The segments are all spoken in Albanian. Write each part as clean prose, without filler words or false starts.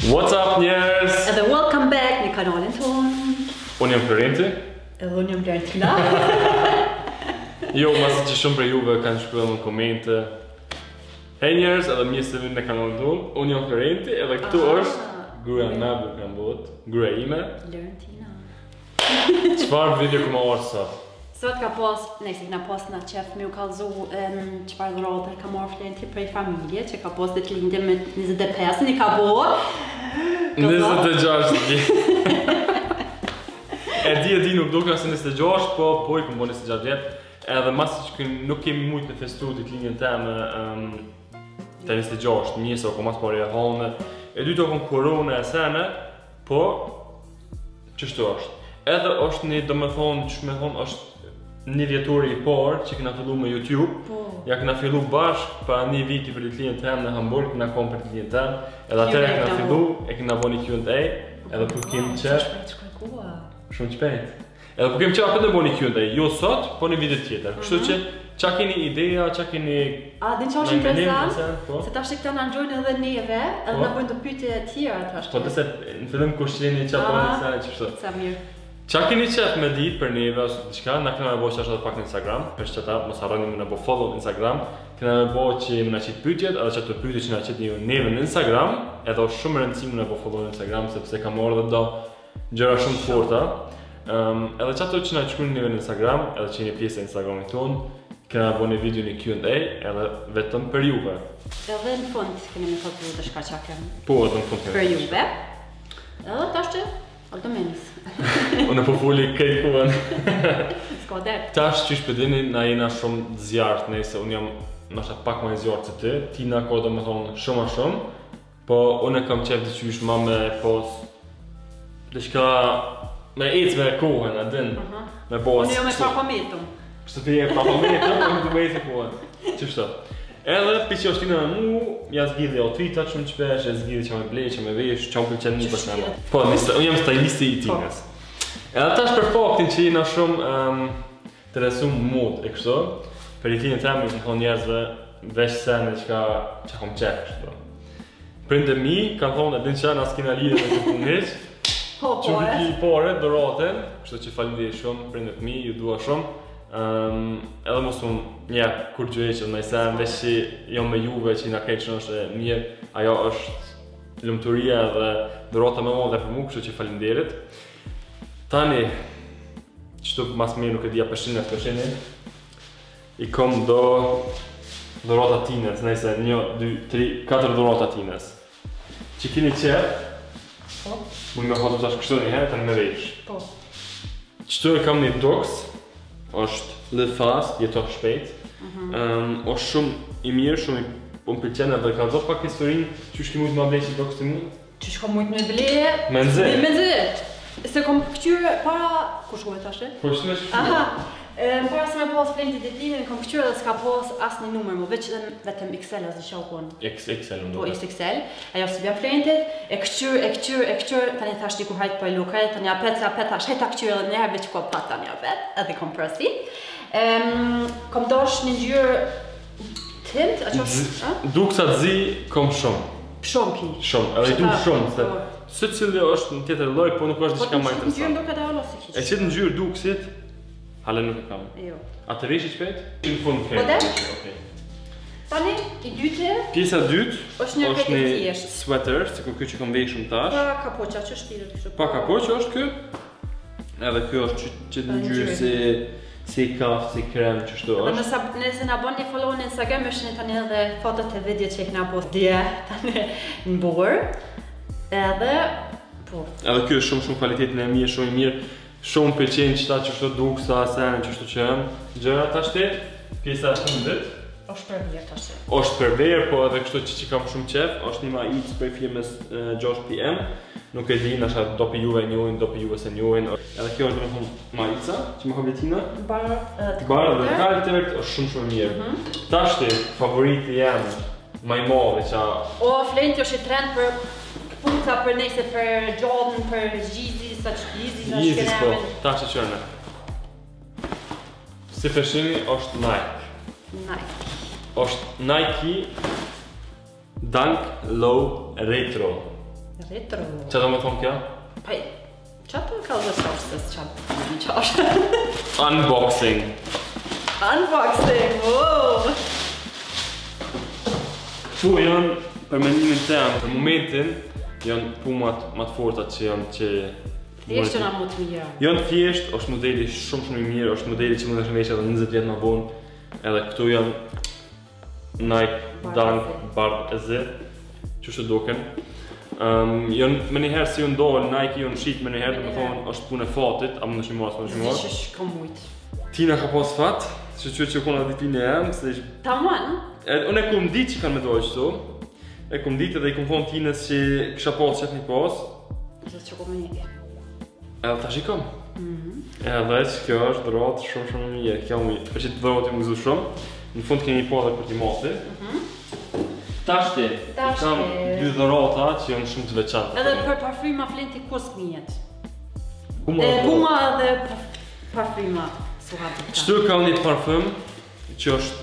What's up njerëz? Edhe welcome back në kanalin ton. Unë jam Florenti. Edhe unë jam Florentina. Jo, masi që shumë për juve kanë shkruar në komente. Hey njerëz, edhe mirë se vini në kanalin ton. Unë jam Florenti, edhe këtu është gruaja me bukën bot, gruaja ime, Florentina. Çfarë video kemë marrë sot? Sot ka pas, nëse na pas na qef me u kallzu çfarë dhuratë ka marrë Florenti prej familje, që ka pas ditëlindje me 25-ën i ka bo. 26 E di nuk duke se 26, po i këmë bo 26 vjetë. Edhe masi që nuk kemi mujtë me festu ditëlindjen teme të 26, njëse o mas pari e halme. E dytë o kom korona e sene, po qështu është. Edhe është një, do me thonë, që me thonë, është një vjetori i parë që këna fillu me YouTube. Ja këna fillu bashkë pa një viti për ditëlindjen temë në Hamburg, këna kom për ditëlindjen temë. Edhe atëre këna fillu, e këna bo një Q&A, edhe për kemë qef. Shumë qpejt. Edhe për kemë qef apet në bo një Q&A, jo sot, po një video tjetër. Kështu që, qa keni ideja, qa keni... A, din që është interesant, se ta shikë ta në nëngjojnë edhe neve, edhe në bojnë të pyetje tjera të ashtë. Po të se në fillim kush qeni qa po një sene që shtë. Sa mirë. Qa keni qef me ditë për neve ose diçka, na këna me bo që është edhe pak në Instagram, për që ta mos harroni me në bo follow në Instagram, këna me bo që me në qitë pyetjet, edhe që të pyetje që na qitë një neve në Instagram, edhe është shumë rëndësim në bo follow në Instagram, sepse ka morë dhe do gjëra shumë të forta. Edhe që ato që na qkujnë neve në Instagram, edhe që një pjesë e Instagramit tonë, këna me bo një video një Q&A, edhe vetëm për juve. Edhe në fund kemi me thotë të shka qa kemë. Po, edhe në fund për juve. Edhe ta është Aldo menis. Unë po fuli këtë kuën. S'ka dertë. Tash që shpedini, na jena shumë zjartë, nëjse unë jam nështë pak ma zjartë se ti. Ti na ko do me thonë shumë a shumë. Po unë e kam qef të qysh ma me pos... Dishka... Me ecë me kohën, a din. Me pos... Unë jo me papametëm. Kështë ti e papametëm, unë du me ecë e kohën. Qështë? Edhe pi që është tina në mu, ja zgjidhe outfitat shumë qpesh, e zgjidhe që me blej, që me vesh, që më pëlqen një për shema. Po, unë jam stylisti i Tinës. Edhe tash për faktin që jena shumë të resum mod e kështu, për i Tinë temi që më thonë njerëzve vesh sene që kom qef kështu. Prindë mi, kanë thonë e din që na s'kina lidhe me të punë heq, që më ki i pare, doraten, kështu që falimderi shumë, prindët mi, ju dua shumë. Edhe mos unë një kur gjëheqët në sen, veç që jo me juve që i nga kejtë që është mirë, ajo është lumëturia dhe dorata me modhe për mu, kështu që falimderit. Tani, qëtu mas mirë nuk e dhja përshin e përshin, i kom do dorata Tinës, nëjse 1, 2, 3, 4 dorata Tinës. Që kini qërë, mund me hodë tash kështu një herë, tani me vesh. Qëtu e kam një doks, është lidh fast, jeton shpejt. Është shumë i mirë, shumë i pëlqen edhe ka dhënë pak historinë, çu shki mujt më blej si doks të mu? Çu shko mujt me blej? Me nxe. Me nxe. Se kom këtyre para ku shkoj tash? Po shkoj. Aha. Para se me pas Florenti ditëlindjen, kom këtyre dhe s'ka pas asnjë numër më, vetëm XL as i shokun. XXL Po XXL. Ajo si vjen Florentit, e këtyr, tani thash ti kur hajt po lokal, tani a peta, shajta këtyr edhe një herë veç ko pat tani a vet, edhe kom prosi. Kom dosh një ngjyrë tint, a çfarë? Duksa zi kom shumë. Shumë ki. Shumë, edhe i duk shumë se secili është në tjetër lloj, po nuk është diçka më interesante. Ngjyrë duket ajo ose kiç. E qit ngjyrë duksit, hala nuk e kam. Jo. A të veshi shpejt? Në fund ke. Okej. Tani i dytë. Pjesa e dytë është një thjesht sweater, sikur ky që kam veshur tash. Pa kapoça që shtiret kështu. Pa kapoça është ky. Edhe ky është që ngjyrë si kafë, si krem çështu është. Nëse na bën një follow në Instagram, është tani edhe fotot e videot që kena post dje tani në burr. Edhe po. Edhe ky është shumë cilëtetin e mirë, shumë i mirë. Shumë pëlqen çta çështu duksa, sen çështu që janë. Gjëra tash ti, pjesa e fundit. Është për verë tash. Është për verë, po edhe kështu që kam shumë qef, është një maicë prej firmës 6PM. Nuk e di, nasha do për juve njohin, do për juve se njohin. Edhe kjo është domethënë maica që më ka bletina. Barë dhe kaltert, është shumë mirë. Tash ti, favoriti jam, më i madhi qa... O, Florenti është i trend për këpuca, për nejse për Jordan, për Yeezy, sa që Yeezy sa që kene emin. Tash që qërne. Si përshini është Nike. është Nike Dunk Low Retro. Retro. Qa do me thonë kja? Pa, qa të ka dhe sashtes qa në qash? Unboxing. Unboxing, wow! Këtu janë, për mendimin tem, për momentin, janë pumat më të fortat që janë që... Thjesht janë më të mirë. Janë thjesht, është modeli shumë i mirë, është modeli që mund të shmesh edhe 20 vjet më vonë. Edhe këtu janë Nike Dunk Bard EZ, që duken. Janë më njëherë si ju ndohën, Nike ju në shqit më njëherë, të më thonë është punë e fatit, a më në shimuar, së më shimuar. Që shko mujtë. Tina ka pas fat, që kona ditin e emë, se ishë... Ta manë? Unë e kum ditë që kanë me dojë qëtu. E kum ditë edhe i kum thonë Tinës që kisha pas qëtë një pas. Që që kom një. Edhe ta shikom. Edhe që kjo është dhëratë shumë mirë, kjo më mirë. Për që të dhëratë i më gëzu shumë, në fund keni po edhe për t'i mati. Tashti, i kam 2 dhërata që janë shumë të veçantë. Edhe për parfyma flenti kus këmijet. Puma edhe parfyma. Qëtu ka një parfym që është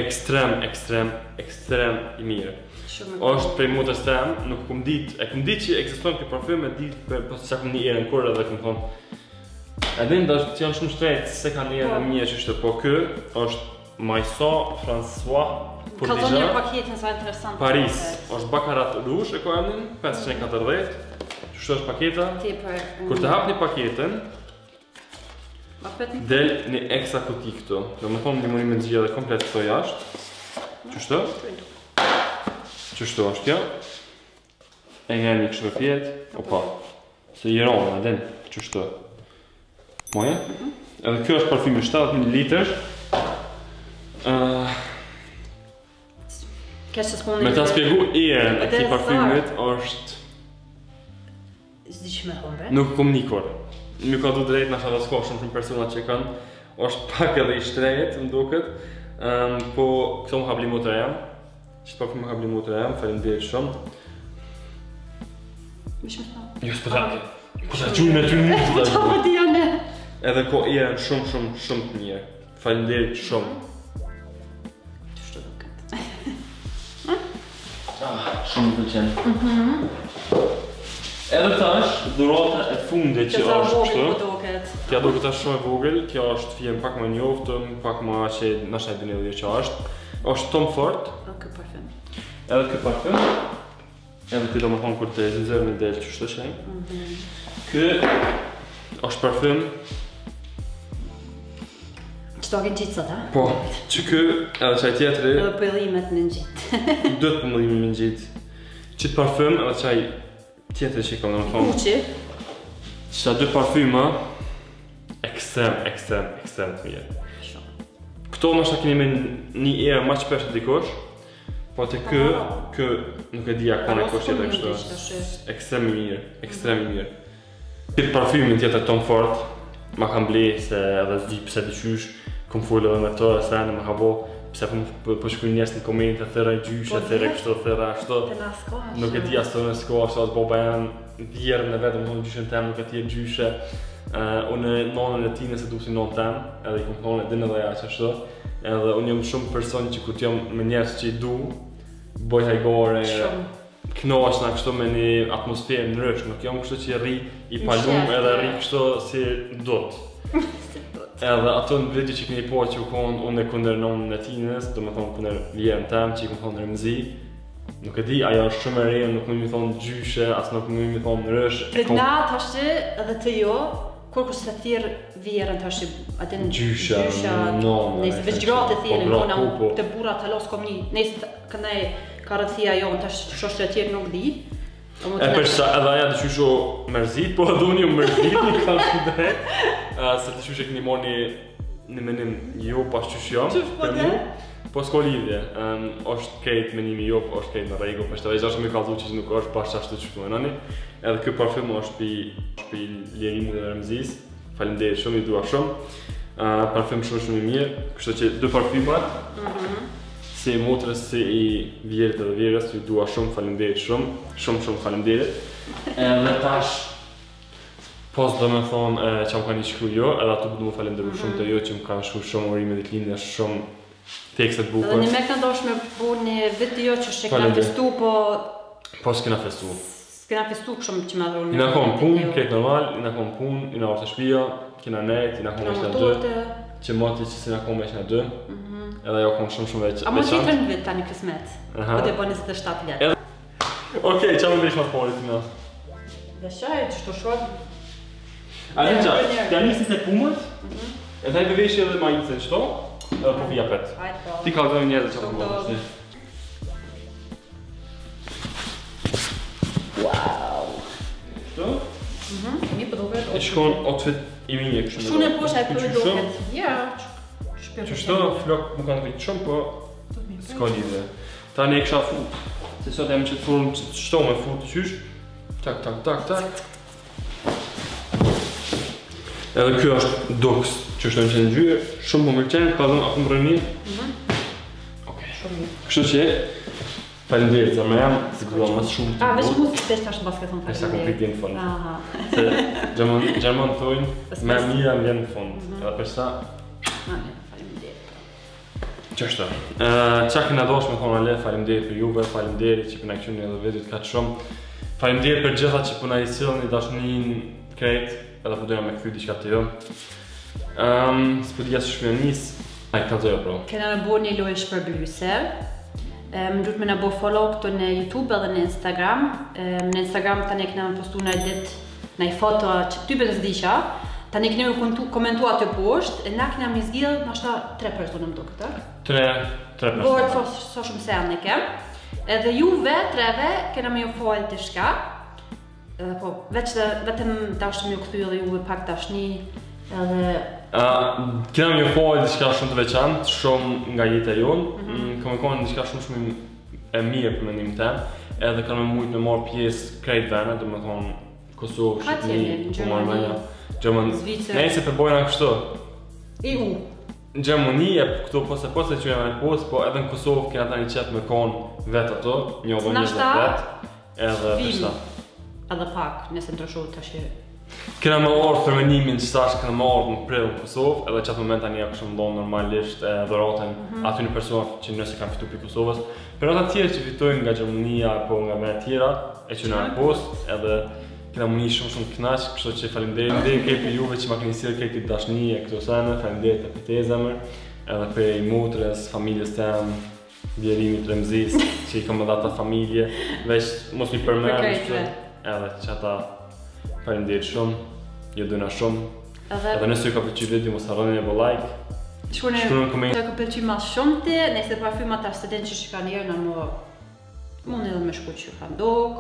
ekstrem i mirë. Është prej motës tem, nuk kum ditë, e kum ditë që eksiston këtë parfym, e ditë për që kum një erën kur edhe kum thonë. E din që janë shumë shtretë se ka një erën mirë që është, po kë është Maison François Ka thonë një paketin sa interesant. Paris, është bakarat rouge e ko emnin, 540. Qështë është paketa? Kur të hap një paketën, del një eksa kuti këtu. Do më thonë një mëri me nëzgjë dhe komplet këto jashtë. Qështë? Qështë është kjo? E nga një kështë vërpjet. Opa, se i ronë, e din. Qështë? Moje? Edhe kjo është parfymi 70 ml. Me ta spjegu erën e këti parfymit është... Zdi që me thonë, bre? Nuk kom nikur. Më ka du drejt në shata s'ka shumë personat që kanë. është pak edhe i shtrejt, më duket. Po këto më ka bli motor jam. Qëtë pak më ka bli motor jam, faleminderit shumë. Mish me tha? Jo, s'pëtak. Kusa qujnë e ty në mundë të më të janë. Edhe ko janë shumë të mirë. Faleminderit shumë. Shumë të pëlqen. Edhe tash, dhurata e fundit që është kështu. Kja duket është shumë e vogël, kjo është fjem pak më njoftëm, pak më që nështë e dini edhe që është. Është Tom Ford. Kë parfüm. Edhe kë parfym. Edhe ti do më thonë kur të zinxerën e delë që shtë shenjë. Kë është parfym. Qëto akin gjitë sot, ha? Po, që kë edhe qaj tjetëri. Edhe pëllimet në gjitë. Dëtë pëllime në gjitë. Qëtë parfym edhe qaj tjetëri që i kam në më thonë. Uqi? Qëta dy parfyma ekstrem të mirë. Këto nështë keni me një erë ma që peshtë dikosh, po të kë nuk e dija kone kosh tjetër kështë. Ekstrem i mirë. Këtë parfymin tjetër Tom Ford, ma kam ble se edhe zdi pëse të qysh, kom full edhe me këto e sene, ma ka bo, pëse po shkuj njerës në komente, thëra i gjyshe, thëra i kështë, thëra ashto. Nuk e dija së të në s'ko ashto, atë boba janë djerën e vetë, më thonë gjyshen tem, nuk e tje gjyshe. Unë nonën e tine se du si nonë tem, edhe i kom nonën e dinë edhe ja që ashtu. Edhe unë jam shumë person që kur t'jam me njerës që i du, boj hajgore, knoqna kështu me një atmosferë në rësh, nuk jam kështu që i ri i palum edhe ri kështu si dot. Edhe ato në video që këni po që u konë unë e kunder nonën e tines, do me thonë kunder vjerën tem që i kom thonë rëmzi. Nuk e di, aja është shumë e rejën, nuk më thonë gjyshe, asë nuk më thonë rësh. Pret na të ashtë edhe të jo, kur kështë të thirë vjerën të ashtë, atin gjysha, nëjse veç gratë të thirën, kona të bura të losë kom një, nëjse këndaj karëthia jo, të ashtë shoshtë të tjerë nuk di. E përsa edhe aja të qysho mërzit, po edhe unë jo mërzit një kam shudej, se të qyshe këni mor një menim jo pas qysh jam, për mu. Po s'ko lidhje, është kejt menimi jo, po është kejt në rejgo, për shtëve, është me kalzu që nuk është pas qashtë të qyshtu e nëni. Edhe kjo parfym është pi lirimit dhe rëmzis, faleminderit shumë, i dua shumë. Parfym shumë i mirë, kështë që dy parfymat, si i motrës, si i vjerit edhe vjerës, i dua shumë, faleminderit shumë faleminderit. Edhe tash, pos do me thonë që më ka një shkru jo, edhe ato du më falenderu shumë të jo që më kanë shkru shumë orime dhe t'lindja shumë tekstet bukur. Edhe një me ka ndosh me bu një video që shë këna festu, po... Po s'kena festu. S'kena festu shumë që më adhuru. Ina kom punë, krejt normal, ina kom punë, ina orë të shpia, kina nejt, ina kom veç në 2, që moti që si na kom veç në 2, edhe jo kom shumë veç. A mos vitër në vit tani kësmet, po të bo 27 letë. Okej, qa më veç ma pori tina? Dhe shaj, që shtu shumë. A një qa, t'ja nisit e pumët, edhe i bevesh edhe ma jitën qëto, edhe po fija pet. Ti ka dojnë njerë dhe që po bërë. Wow! Qëto? Mi për duket. E shkon outfit i minje kështë. Shune poshtë e për duket. Ja, Qështo, flok më kanë vejtë shumë, po s'ka lidhe. Ta ne e kësha fut, se sot e më që të furëm qështo me fut të qysh. Tak. Edhe kjo është doks që është në qenë gjyre, shumë më mërqenë, ka dhënë akë më rëni. Okej. Kështu që, falimderit, za me jam, si këdo mësë shumë të veç mu si të ashtë basket në falimderit. Esa kom piti në fund. Se Gjermon thujnë, me mira më vjen në fund. Edhe për sa... Qështë? Qa këna dosh me thonë ale, falimderit për juve, falimderit që përna këqyni edhe vedit ka të shumë. Falimderit për gjitha që përna i cilën i dashnin krejt, edhe për dojna me këthy diqka të jo. S'për dhja së shpionis, a i këtë pro. Kena në bo një lojë shpërblyse. Më gjurët me në bo follow këto në YouTube edhe në Instagram. Në Instagram tani këna më postu në dit në i foto që ty për të zdisha. Tani këna më komentua të poshtë, e na këna më zgjidhë në ashta 3 personë më do këtë. 3 personë. Borë të shumë se anë në kem. Edhe juve, 3-ve, kena me ju falë të shka. Po, vetëm dashëm ju këthy edhe juve pak dashni edhe... Kena me ju falë të shka shumë të veçantë, shumë nga jetë e jonë. Këmë konë në shka shumë e mirë për mendim tem. Edhe kanë me mujtë me marë pjesë krejt vene, dhe me thonë Kosovë, Shqipni, Gjermani, Zvicër. Ne se përbojna kështu. EU. Në Gjermani e këto pose që jam e posë, po edhe në Kosovë kena ta një qetë me konë vetë ato, një odhë një dhe vetë, edhe përshta. Edhe pak, nëse ndryshu të shirë. Kena me orë fermenimin që tash kena me orë në prillë në Kosovë, edhe qatë moment tani kështë më ndonë normalisht e dhëroten aty në personat që nëse kanë fitu për Kosovës. Për ata tjerë që fitojnë nga Gjermania apo nga vene tjera, e që në postë, edhe kena muni shumë knaq, kështu që falimderit. Falimderit kej për juve që ma këni sirë kej këtë dashni e këto sene, falimderit e për te zemër, edhe për i motres, familjes tem, vjerimit Remzis, që i kam edhe ata familje, veç mos mi përmerë, edhe që ata falimderit shumë, ju dojna shumë, edhe nësë ju ka përqy video, mos harroni e bo like, shkru në koment. Të ka përqy ma shumë ti, nëse parfymat ta student që shka njerë në mund edhe me shku që ka ndok,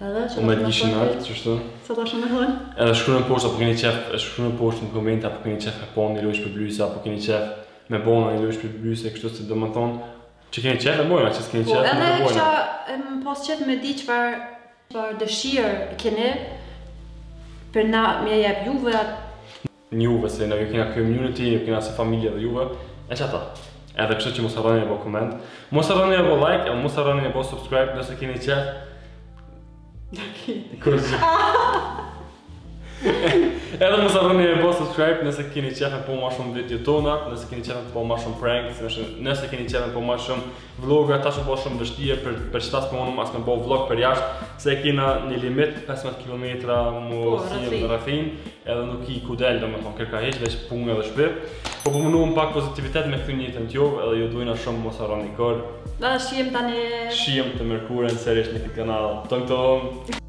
o me t'gishin altë, qështu? Sa ta shumë e thonë? Edhe shkru në poshtë, apo keni qef, shkru në poshtë në komente, apo keni qef me pon një lojsh për blyse, apo keni qef me bona një lojsh për blyse, kështu se do më thonë që keni qef e bojna, që s'keni qef edhe kisha pas qef me di qëfar dëshirë keni për na me jep juve Juve, se ju kena community, ju kena se familje dhe juve, e që ata. Edhe kështu që mos harroni e bo koment, mos harroni e bo like, edhe mos harroni e bo subscribe nëse keni qef. Edhe mos harroni e bo subscribe nëse keni qef me po ma shumë video tona, nëse keni qef me po ma shumë pranks, nëse keni qef me po ma shumë vloga, ta shumë po shumë vështije për qëtas për monëm as me bo vlog për jashtë, se kena një limit 15 km mu si në rafin, edhe nuk i kudel dhe me thonë kërka heq, veç punë edhe shpir. Po po mundu më pak pozitivitet me këthy njëtën t'jove edhe ju dujna shumë mos harroni kër. Dhe shijem tani... Shijem të mërkurën, serish në këtë kanal. Tong tong!